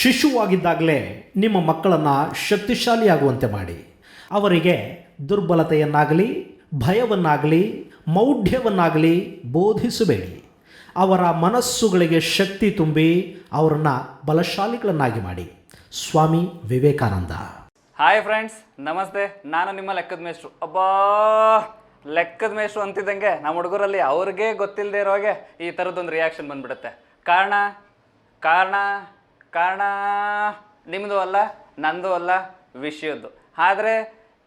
ಶಿಶುವಾಗಿದ್ದಾಗಲೇ ನಿಮ್ಮ ಮಕ್ಕಳನ್ನು ಶಕ್ತಿಶಾಲಿಯಾಗುವಂತೆ ಮಾಡಿ. ಅವರಿಗೆ ದುರ್ಬಲತೆಯನ್ನಾಗಲಿ ಭಯವನ್ನಾಗಲಿ ಮೌಢ್ಯವನ್ನಾಗಲಿ ಬೋಧಿಸಬೇಡಿ. ಅವರ ಮನಸ್ಸುಗಳಿಗೆ ಶಕ್ತಿ ತುಂಬಿ ಅವರನ್ನು ಬಲಶಾಲಿಗಳನ್ನಾಗಿ ಮಾಡಿ. ಸ್ವಾಮಿ ವಿವೇಕಾನಂದ. ಹಾಯ್ ಫ್ರೆಂಡ್ಸ್, ನಮಸ್ತೆ. ನಾನು ನಿಮ್ಮ ಲೆಕ್ಕದ ಮೇಷ್ಟ್ರು. ಲೆಕ್ಕದ ಮೇಷ್ಟ್ರು ಅಂತಿದ್ದಂಗೆ ನಮ್ಮ ಹುಡುಗರಲ್ಲಿ ಅವ್ರಿಗೆ ಗೊತ್ತಿಲ್ಲದೆ ಇರೋ ಹಾಗೆ ಈ ಥರದ್ದೊಂದು ರಿಯಾಕ್ಷನ್ ಬಂದ್ಬಿಡುತ್ತೆ. ಕಾರಣ ಕಾರಣ ಕಾರಣ ನಿಮ್ಮದು ಅಲ್ಲ, ನಂದು ಅಲ್ಲ, ವಿಷಯದ್ದು. ಆದರೆ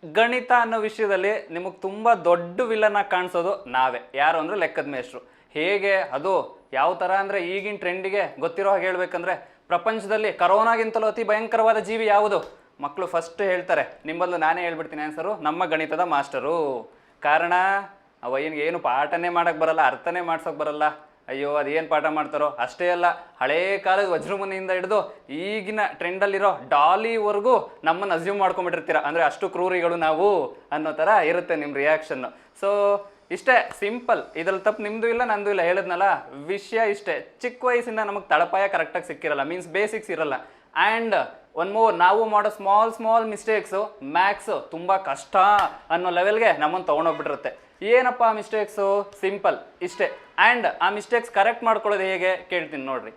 ಗಣಿತ ಅನ್ನೋ ವಿಷಯದಲ್ಲಿ ನಿಮಗೆ ತುಂಬ ದೊಡ್ಡ ವಿಲನ್ನ ಕಾಣಿಸೋದು ನಾವೇ. ಯಾರು ಅಂದರೆ ಲೆಕ್ಕದ ಮೇಷ್ಟ್ರು. ಹೇಗೆ ಅದು ಯಾವ ಥರ ಅಂದರೆ ಈಗಿನ ಟ್ರೆಂಡಿಗೆ ಗೊತ್ತಿರೋ ಹಾಗೆ ಹೇಳ್ಬೇಕಂದ್ರೆ, ಪ್ರಪಂಚದಲ್ಲಿ ಕರೋನಾಗಿಂತಲೂ ಅತಿ ಭಯಂಕರವಾದ ಜೀವಿ ಯಾವುದು? ಮಕ್ಕಳು ಫಸ್ಟ್ ಹೇಳ್ತಾರೆ. ನಿಮ್ಮಲ್ಲೂ ನಾನೇ ಹೇಳ್ಬಿಡ್ತೀನಿ ಆನ್ಸರು, ನಮ್ಮ ಗಣಿತದ ಮಾಸ್ಟರು. ಕಾರಣ ಅವ ಏನು ಪಾಠನೇ ಮಾಡೋಕ್ಕೆ ಬರಲ್ಲ, ಅರ್ಥನೇ ಮಾಡ್ಸೋಕೆ ಬರಲ್ಲ. ಅಯ್ಯೋ ಅದೇನು ಪಾಠ ಮಾಡ್ತಾರೋ ಅಷ್ಟೇ ಅಲ್ಲ, ಹಳೇ ಕಾಲದ ವಜ್ರಮುನಿಯಿಂದ ಹಿಡಿದು ಈಗಿನ ಟ್ರೆಂಡಲ್ಲಿರೋ ಡಾಲಿವರೆಗೂ ನಮ್ಮನ್ನು ಅಸ್ಯೂಮ್ ಮಾಡ್ಕೊಂಬಿಟ್ಟಿರ್ತೀರ. ಅಂದರೆ ಅಷ್ಟು ಕ್ರೂರಿಗಳು ನಾವು ಅನ್ನೋ ಥರ ಇರುತ್ತೆ ನಿಮ್ಮ ರಿಯಾಕ್ಷನ್ನು. ಸೊ ಇಷ್ಟೇ ಸಿಂಪಲ್. ಇದ್ರಲ್ಲಿ ತಪ್ಪು ನಿಮ್ಮದು ಇಲ್ಲ, ನಂದು ಇಲ್ಲ. ಹೇಳಿದ್ನಲ್ಲ, ವಿಷಯ ಇಷ್ಟೇ. ಚಿಕ್ಕ ವಯಸ್ಸಿಂದ ನಮಗೆ ತಳಪಾಯ ಕರೆಕ್ಟಾಗಿ ಸಿಕ್ಕಿರಲ್ಲ, ಮೀನ್ಸ್ ಬೇಸಿಕ್ಸ್ ಇರಲ್ಲ. ಆ್ಯಂಡ್ ಒನ್ ಮೋರ್, ನಾವು ಮಾಡೋ ಸ್ಮಾಲ್ ಮಿಸ್ಟೇಕ್ಸು ಮ್ಯಾಥ್ಸು ತುಂಬ ಕಷ್ಟ ಅನ್ನೋ ಲೆವೆಲ್ಗೆ ನಮ್ಮನ್ನು ತೊಗೊಂಡೋಗ್ಬಿಟ್ಟಿರುತ್ತೆ. ಏನಪ್ಪ ಮಿಸ್ಟೇಕ್ಸು? ಸಿಂಪಲ್ ಇಷ್ಟೇ. ಆ್ಯಂಡ್ ಆ ಮಿಸ್ಟೇಕ್ಸ್ ಕರೆಕ್ಟ್ ಮಾಡ್ಕೊಳ್ಳೋದು ಹೇಗೆ ಕೇಳ್ತೀನಿ ನೋಡ್ರು.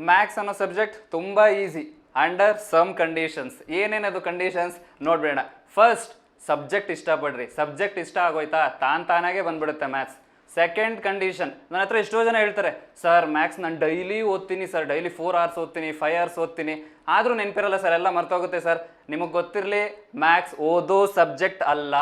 ಮ್ಯಾಥ್ಸ್ ಅನ್ನೋ ಸಬ್ಜೆಕ್ಟ್ ತುಂಬ ಈಸಿ ಅಂಡರ್ ಸಮ್ ಕಂಡೀಷನ್ಸ್. ಏನೇನದು ಕಂಡೀಷನ್ಸ್ ನೋಡ್ಬೇಡ. ಫಸ್ಟ್, ಸಬ್ಜೆಕ್ಟ್ ಇಷ್ಟಪಡ್ರಿ. ಸಬ್ಜೆಕ್ಟ್ ಇಷ್ಟ ಆಗೋಯ್ತಾ ತಾನಾಗೆ ಬಂದ್ಬಿಡುತ್ತೆ ಮ್ಯಾಥ್ಸ್. ಸೆಕೆಂಡ್ ಕಂಡೀಷನ್, ನನ್ನ ಹತ್ರ ಎಷ್ಟೋ ಜನ ಹೇಳ್ತಾರೆ, ಸರ್ ಮ್ಯಾಥ್ಸ್ ನಾನು ಡೈಲಿ ಓದ್ತೀನಿ ಸರ್, ಡೈಲಿ 4 hours ಓದ್ತೀನಿ, 5 hours ಓದ್ತೀನಿ, ಆದರೂ ನೆನಪಿರಲ್ಲ ಸರ್, ಎಲ್ಲ ಮರ್ತೋಗುತ್ತೆ ಸರ್. ನಿಮಗೆ ಗೊತ್ತಿರಲಿ, ಮ್ಯಾಥ್ಸ್ ಓದೋ ಸಬ್ಜೆಕ್ಟ್ ಅಲ್ಲ,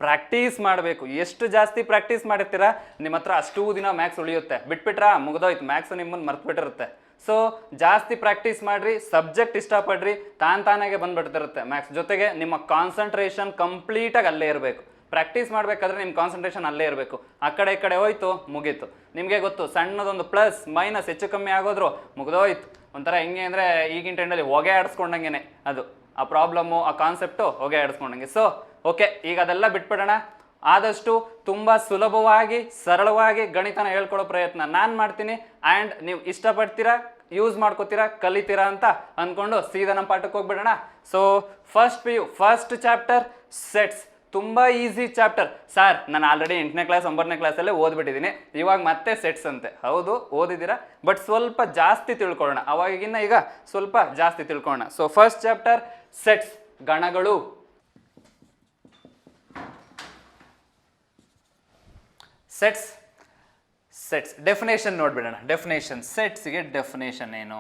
ಪ್ರಾಕ್ಟೀಸ್ ಮಾಡಬೇಕು. ಎಷ್ಟು ಜಾಸ್ತಿ ಪ್ರಾಕ್ಟೀಸ್ ಮಾಡಿರ್ತೀರಾ ನಿಮ್ಮ ಹತ್ರ ಅಷ್ಟೂ ದಿನ ಮ್ಯಾಥ್ಸ್ ಉಳಿಯುತ್ತೆ. ಬಿಟ್ಬಿಟ್ರಾ ಮುಗ್ದೋಯ್ತು, ಮ್ಯಾಥ್ಸ್ ನಿಮ್ಮನ್ನು ಮರ್ತುಬಿಟ್ಟಿರುತ್ತೆ. ಸೊ ಜಾಸ್ತಿ ಪ್ರಾಕ್ಟೀಸ್ ಮಾಡಿರಿ, ಸಬ್ಜೆಕ್ಟ್ ಇಷ್ಟಪಡ್ರಿ, ತಾನಾಗೆ ಬಂದ್ಬಿಡ್ತಿರುತ್ತೆ ಮ್ಯಾಥ್ಸ್. ಜೊತೆಗೆ ನಿಮ್ಮ ಕಾನ್ಸಂಟ್ರೇಷನ್ ಕಂಪ್ಲೀಟಾಗಿ ಅಲ್ಲೇ ಇರಬೇಕು. ಪ್ರಾಕ್ಟೀಸ್ ಮಾಡಬೇಕಾದ್ರೆ ನಿಮ್ಮ ಕಾನ್ಸಂಟ್ರೇಷನ್ ಅಲ್ಲೇ ಇರಬೇಕು. ಆ ಕಡೆ ಈ ಕಡೆ ಹೋಯ್ತು ಮುಗೀತು. ನಿಮಗೆ ಗೊತ್ತು, ಸಣ್ಣದೊಂದು ಪ್ಲಸ್ ಮೈನಸ್ ಹೆಚ್ಚು ಕಮ್ಮಿ ಆಗೋದ್ರು ಮುಗ್ದೋಯ್ತು. ಒಂಥರ ಹೆಂಗೆ ಅಂದರೆ ಈಗಿನ ಟ್ರೆಂಡಲ್ಲಿ ಹೊಗೆ ಆಡಿಸ್ಕೊಂಡಂಗೆ ಅದು ಆ ಪ್ರಾಬ್ಲಮ್ಮು, ಆ ಕಾನ್ಸೆಪ್ಟು ಹೊಗೆ ಆಡಿಸ್ಕೊಂಡಂಗೆ. ಸೊ ಓಕೆ, ಈಗ ಅದೆಲ್ಲ ಬಿಟ್ಬಿಡೋಣ. ಆದಷ್ಟು ತುಂಬ ಸುಲಭವಾಗಿ ಸರಳವಾಗಿ ಗಣಿತನ ಹೇಳ್ಕೊಡೋ ಪ್ರಯತ್ನ ನಾನು ಮಾಡ್ತೀನಿ. ಆ್ಯಂಡ್ ನೀವು ಇಷ್ಟಪಡ್ತೀರಾ, ಯೂಸ್ ಮಾಡ್ಕೋತೀರಾ, ಕಲಿತೀರಾ ಅಂತ ಅಂದ್ಕೊಂಡು ಸೀದಾ ನಮ್ಮ ಪಾಠಕ್ಕೆ ಹೋಗ್ಬಿಡೋಣ. So first PU first chapter sets. ತುಂಬ ಈಸಿ ಚಾಪ್ಟರ್ ಸರ್. ನಾನು ಆಲ್ರೆಡಿ 8ನೇ ಕ್ಲಾಸ್ 9ನೇ ಕ್ಲಾಸಲ್ಲೇ ಓದ್ಬಿಟ್ಟಿದ್ದೀನಿ, ಇವಾಗ ಮತ್ತೆ ಸೆಟ್ಸ್ ಅಂತೆ. ಹೌದು, ಓದಿದ್ದೀರಾ, ಬಟ್ ಸ್ವಲ್ಪ ಜಾಸ್ತಿ ತಿಳ್ಕೊಳ್ಳೋಣ. ಅವಾಗಿಗಿನ್ನ ಈಗ ಸ್ವಲ್ಪ ಜಾಸ್ತಿ ತಿಳ್ಕೊಳ್ಳೋಣ. ಸೊ ಫಸ್ಟ್ ಚಾಪ್ಟರ್ ಸೆಟ್ಸ್, ಗಣಗಳು. ಸೆಟ್ಸ್ ಡೆಫಿನೇಷನ್ ನೋಡ್ಬಿಡೋಣ. ಡೆಫಿನೇಷನ್, ಸೆಟ್ಸ್ಗೆ ಡೆಫಿನೇಷನ್ ಏನು?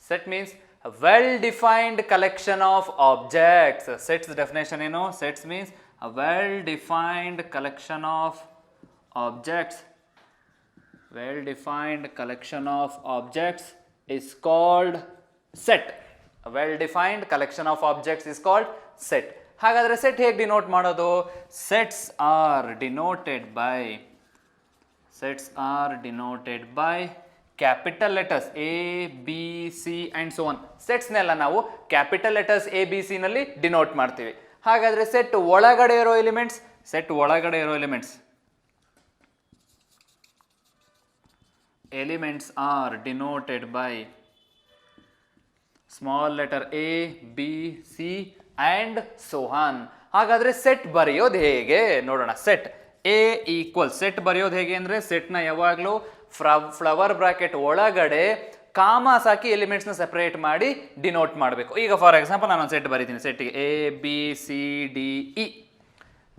Set means a well-defined collection of objects. Sets definition ಏನು? Sets means a well-defined collection of objects. Well-defined collection of objects is called set. A well-defined collection of objects is called set. ಹಾಗಾದರೆ set ಹೇಗೆ denote ಮಾಡೋದು? Sets are denoted by capital letters ABC and so on. ಸೆಟ್ಸ್ನೆಲ್ಲ ನಾವು capital letters ABC ನಲ್ಲಿ denote ಮಾಡ್ತೀವಿ. ಹಾಗಾದರೆ set ಒಳಗಡೆ ಇರೋ elements are denoted by small letter A, B, C and so on. ಹಾಗಾದರೆ ಸೆಟ್ ಬರೆಯೋದು ಹೇಗೆ ನೋಡೋಣ. ಸೆಟ್ A ಈಕ್ವಲ್, ಸೆಟ್ ಬರೆಯೋದು ಹೇಗೆ ಅಂದರೆ, ಸೆಟ್ನ ಯಾವಾಗಲೂ ಫ್ಲವರ್ ಬ್ರಾಕೆಟ್ ಒಳಗಡೆ ಕಾಮಾಸ್ ಹಾಕಿ ಎಲಿಮೆಂಟ್ಸ್ನ ಸೆಪರೇಟ್ ಮಾಡಿ ಡಿನೋಟ್ ಮಾಡಬೇಕು. ಈಗ ಫಾರ್ ಎಕ್ಸಾಂಪಲ್ ನಾನೊಂದು ಸೆಟ್ ಬರೀತೀನಿ. ಸೆಟ್ಗೆ ABCDE.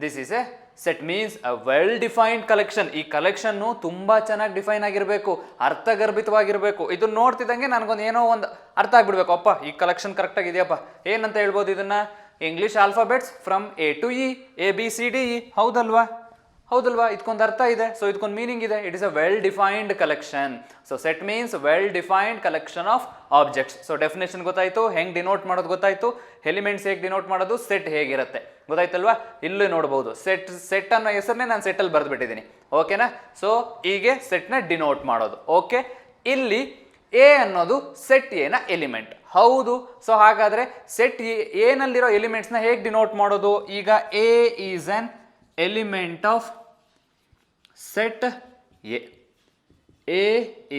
This is a set, means a well defined collection. ಈ ಕಲೆಕ್ಷನ್ನು ತುಂಬ ಚೆನ್ನಾಗಿ ಡಿಫೈನ್ ಆಗಿರಬೇಕು, ಅರ್ಥಗರ್ಭಿತವಾಗಿರಬೇಕು. ಇದನ್ನ ನೋಡ್ತಿದ್ದಂಗೆ ನನಗೊಂದು ಏನೋ ಒಂದು ಅರ್ಥ ಆಗ್ಬಿಡ್ಬೇಕು, ಅಪ್ಪ ಈ ಕಲೆಕ್ಷನ್ ಕರೆಕ್ಟಾಗಿ ಇದೆಯಪ್ಪ. ಏನಂತ ಹೇಳ್ಬೋದು ಇದನ್ನ? English alphabets from A to E, ABCDE. ಹೌದಲ್ವಾ? ಇದಕ್ಕೊಂದು ಅರ್ಥ ಇದೆ, ಸೊ ಇದಕ್ಕೊಂದು ಮೀನಿಂಗ್ ಇದೆ. It is a well defined collection. So set means well defined collection of objects. So definition ಗೊತ್ತಾಯ್ತು, ಹೆಂಗೆ ಡಿನೋಟ್ ಮಾಡೋದು ಗೊತ್ತಾಯ್ತು, ಎಲಿಮೆಂಟ್ಸ್ ಹೇಗೆ ಡಿನೋಟ್ ಮಾಡೋದು, ಸೆಟ್ ಹೇಗಿರುತ್ತೆ ಗೊತ್ತಾಯ್ತಲ್ವಾ? ಇಲ್ಲೂ ನೋಡ್ಬೋದು, ಸೆಟ್ ಅನ್ನೋ ಹೆಸರನ್ನೇ ನಾನು ಸೆಟ್ಟಲ್ಲಿ ಬರೆದ್ಬಿಟ್ಟಿದ್ದೀನಿ. ಓಕೆನಾ? ಸೊ ಹೀಗೆ ಸೆಟ್ನ ಡಿನೋಟ್ ಮಾಡೋದು. ಓಕೆ, ಇಲ್ಲಿ ಎ ಅನ್ನೋದು ಸೆಟ್ ಎನ ಎಲಿಮೆಂಟ್. ಹೌದು. ಸೊ ಹಾಗಾದರೆ ಸೆಟ್ ಏನಲ್ಲಿರೋ ಎಲಿಮೆಂಟ್ಸ್ನ ಹೇಗೆ ಡಿನೋಟ್ ಮಾಡೋದು? ಈಗ a is an element of set A. A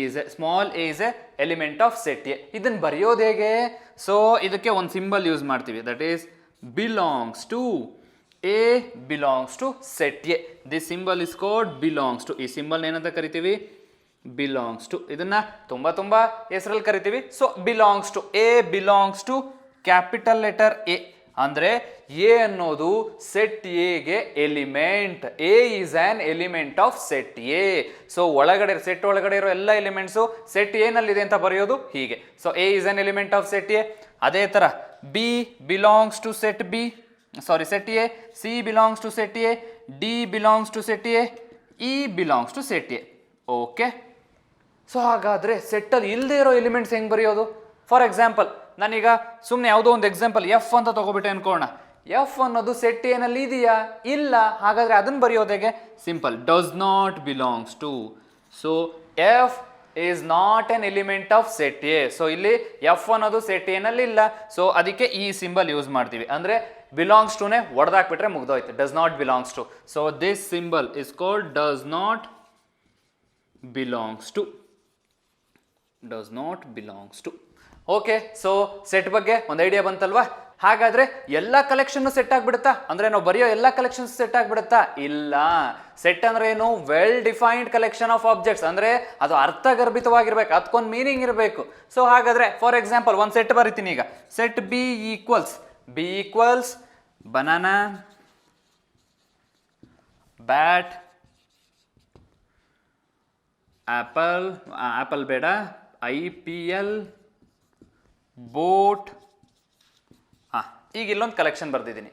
is a small a is a element of set A. ಇದನ್ನು ಬರೆಯೋದು ಹೇಗೆ? ಸೊ ಇದಕ್ಕೆ ಒಂದು ಸಿಂಬಲ್ ಯೂಸ್ ಮಾಡ್ತೀವಿ, that is belongs to A belongs to set A. This symbol is called belongs to. ಈ symbol ಏನಂತ ಕರಿತೀವಿ? Belongs to. ಇದನ್ನ ತುಂಬಾ ಹೆಸರಲ್ಲಿ ಕರಿತೀವಿ. So belongs to, A belongs to capital letter A. ಅಂದ್ರೆ ಎ ಅನ್ನೋದು ಸೆಟ್ ಎಗೆ element. A is an element of set A. So ಒಳಗಡೆ ಸೆಟ್ ಒಳಗಡೆ ಇರೋ ಎಲ್ಲ ಎಲಿಮೆಂಟ್ಸು ಸೆಟ್ ಎ ನಲ್ಲಿದೆ ಅಂತ ಬರೆಯೋದು ಹೀಗೆ. So a is an element of set A. ಅದೇ ತರ b belongs to set B, sorry set A. C belongs to set A. D belongs to set A. E belongs to set A. Okay. So ಹಾಗಾದ್ರೆ ಸೆಟ್ಟಲ್ಲಿ ಇಲ್ಲದೆ ಇರೋ elements ಹೆಂಗೆ ಬರೆಯೋದು? For example ನಾನೀಗ ಸುಮ್ಮನೆ ಯಾವುದೋ ಒಂದು ಎಕ್ಸಾಂಪಲ್ ಎಫ್ ಅಂತ ತಗೋಬಿಟ್ಟೆ ಅನ್ಕೋಣ. ಎಫ್ ಅನ್ನೋದು ಸೆಟ್ ಏನಲ್ಲಿ ಇದೆಯಾ? ಇಲ್ಲ. ಹಾಗಾದ್ರೆ ಅದನ್ನು ಬರೆಯೋದು ಹೇಗೆ? Simple, does not belongs to. So F is not an element of set A. So ಇಲ್ಲಿ ಎಫ್ ಅನ್ನೋದು ಸೆಟ್ ಎನಲ್ಲಿ ಇಲ್ಲ. ಸೊ ಅದಕ್ಕೆ ಈ ಸಿಂಬಲ್ ಯೂಸ್ ಮಾಡ್ತೀವಿ. ಅಂದ್ರೆ ಬಿಲಾಂಗ್ಸ್ ಟುನೇ ಹೊಡೆದಾಕ್ಬಿಟ್ರೆ ಮುಗ್ದೋಯ್ತು, does not belongs to. So this symbol is called does not belongs to. Does not belongs to. Okay. So set ಬಗ್ಗೆ ಒಂದು ಐಡಿಯಾ ಬಂತಲ್ವಾ? ಹಾಗಾದ್ರೆ ಎಲ್ಲ ಕಲೆಕ್ಷನ್ ಸೆಟ್ ಆಗ್ಬಿಡುತ್ತಾ? ಅಂದ್ರೆ ನಾವು ಬರೆಯೋ ಎಲ್ಲ ಕಲೆಕ್ಷನ್ಸ್ ಸೆಟ್ ಆಗ್ಬಿಡುತ್ತಾ? ಇಲ್ಲ. ಸೆಟ್ ಅಂದ್ರೆ ಏನು? Well defined collection of objects. ಅಂದ್ರೆ ಅದು ಅರ್ಥಗರ್ಭಿತವಾಗಿರ್ಬೇಕು, ಅದಕ್ಕೊಂದು ಮೀನಿಂಗ್ ಇರಬೇಕು. ಸೊ ಹಾಗಾದ್ರೆ ಫಾರ್ ಎಕ್ಸಾಂಪಲ್ ಒಂದು ಸೆಟ್ ಬರೀತೀನಿ ಈಗ. Set B equals banana, bat, apple ಬೇಡ, IPL, ಬೋಟ್. ಈಗ ಇಲ್ಲೊಂದು ಕಲೆಕ್ಷನ್ ಬರ್ದಿದ್ದೀನಿ.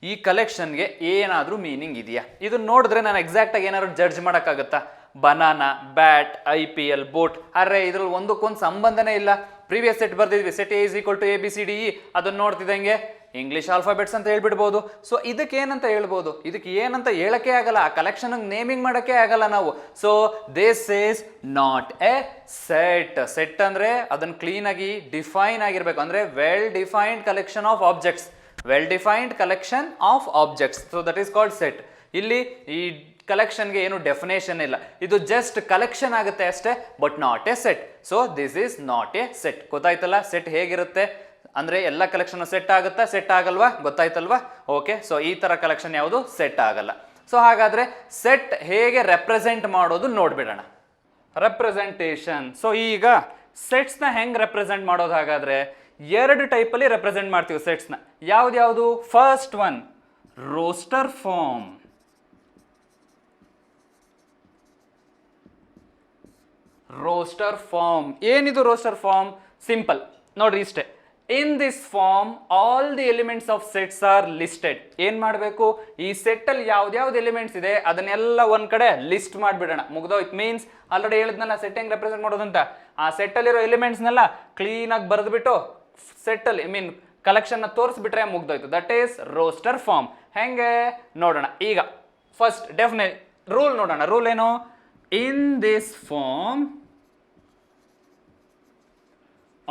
ಈ ಕಲೆಕ್ಷನ್ಗೆ ಏನಾದರೂ ಮೀನಿಂಗ್ ಇದೆಯಾ? ಇದನ್ನ ನೋಡಿದ್ರೆ ನಾನು ಎಕ್ಸಾಕ್ಟಾಗಿ ಏನಾದ್ರು ಜಡ್ಜ್ ಮಾಡೋಕ್ಕಾಗತ್ತಾ? ಬನಾನಾ, ಬ್ಯಾಟ್, IPL, ಬೋಟ್, ಅರೆ ಇದ್ರಲ್ಲಿ ಒಂದಕ್ಕೊಂದು ಸಂಬಂಧನೇ ಇಲ್ಲ. ಪ್ರೀವಿಯಸ್ ಸೆಟ್ ಬರ್ದಿದ್ವಿ, set A is equal to ABCDE. ಅದನ್ನ ನೋಡ್ತಿದ್ದಂಗೆ ಇಂಗ್ಲಿಷ್ ಆಲ್ಫಾಬೆಟ್ಸ್ ಅಂತ ಹೇಳ್ಬಿಡ್ಬೋದು. ಸೊ ಇದಕ್ಕೆ ಏನಂತ ಹೇಳ್ಬೋದು? ಇದಕ್ಕೆ ಏನಂತ ಹೇಳಕ್ಕೆ ಆಗಲ್ಲ, ಆ ಕಲೆಕ್ಷನ್ ನೇಮಿಂಗ್ ಮಾಡೋಕ್ಕೆ ಆಗಲ್ಲ ನಾವು. So this is not A set. Set ಅಂದ್ರೆ ಅದನ್ನ ಕ್ಲೀನ್ ಆಗಿ ಡಿಫೈನ್ ಆಗಿರ್ಬೇಕು. ಅಂದ್ರೆ well defined collection of objects. Well defined collection of objects. So that is called set. ಇಲ್ಲಿ ಈ ಕಲೆಕ್ಷನ್ಗೆ ಏನು ಡೆಫಿನೇಷನ್ ಇಲ್ಲ, ಇದು ಜಸ್ಟ್ ಕಲೆಕ್ಷನ್ ಆಗುತ್ತೆ ಅಷ್ಟೇ, but not A set. So this is not A set. ಗೊತ್ತಾಯ್ತಲ್ಲ ಸೆಟ್ ಹೇಗಿರುತ್ತೆ? ಅಂದ್ರೆ ಎಲ್ಲ ಕಲೆಕ್ಷನ್ ಸೆಟ್ ಆಗುತ್ತಾ? ಸೆಟ್ ಆಗಲ್ವಾ? ಗೊತ್ತಾಯ್ತಲ್ವಾ? ಓಕೆ. ಸೊ ಈ ತರ ಕಲೆಕ್ಷನ್ ಯಾವುದು ಸೆಟ್ ಆಗಲ್ಲ. ಸೊ ಹಾಗಾದ್ರೆ ಸೆಟ್ ಹೇಗೆ ರೆಪ್ರೆಸೆಂಟ್ ಮಾಡೋದು ನೋಡ್ಬಿಡೋಣ. ರೆಪ್ರೆಸೆಂಟೇಷನ್. ಸೊ ಈಗ ಸೆಟ್ಸ್ನ ಹೆಂಗ್ ರೆಪ್ರೆಸೆಂಟ್ ಮಾಡೋದು? ಹಾಗಾದ್ರೆ ಎರಡು ಟೈಪಲ್ಲಿ ರೆಪ್ರೆಸೆಂಟ್ ಮಾಡ್ತೀವಿ ಸೆಟ್ಸ್ನ. ಯಾವ್ದು? First one roster form. Roster form ಏನಿದು? ರೋಸ್ಟರ್ ಫಾರ್ಮ್ ಸಿಂಪಲ್ ನೋಡ್ರಿ ಇಷ್ಟೇ. In this form all the elements of sets are listed. ಏನ್ ಮಾಡಬೇಕು? ಈ ಸೆಟ್ ಅಲ್ಲಿ ಯಾವ್ದು ಎಲಿಮೆಂಟ್ಸ್ ಇದೆ ಅದನ್ನೆಲ್ಲ ಒಂದ್ ಕಡೆ ಲಿಸ್ಟ್ ಮಾಡ್ಬಿಡೋಣ, ಮುಗ್ದೋಯ್ತು. ಮೀನ್ಸ್ ಆಲ್ರೆಡಿ ಹೇಳಿದ್ನಲ್ಲ ಸೆಟ್ ಹೆಂಗ್ ರೆಪ್ರೆಸೆಂಟ್ ಮಾಡೋದಂತ. ಆ ಸೆಟ್ ಅಲ್ಲಿರೋ ಎಲಿಮೆಂಟ್ಸ್ನೆಲ್ಲ ಕ್ಲೀನ್ ಆಗಿ ಬರೆದ್ಬಿಟ್ಟು ಸೆಟ್ ಅಲ್ಲಿ ಕಲೆಕ್ಷನ್ ತೋರಿಸ್ಬಿಟ್ರೆ ಮುಗ್ದೋಯ್ತು. That is roster form. ಹೆಂಗೆ ನೋಡೋಣ ಈಗ. ಫಸ್ಟ್ ಡೆಫಿನೆಟ್ ರೂಲ್ ನೋಡೋಣ. ರೂಲ್ ಏನು? In this form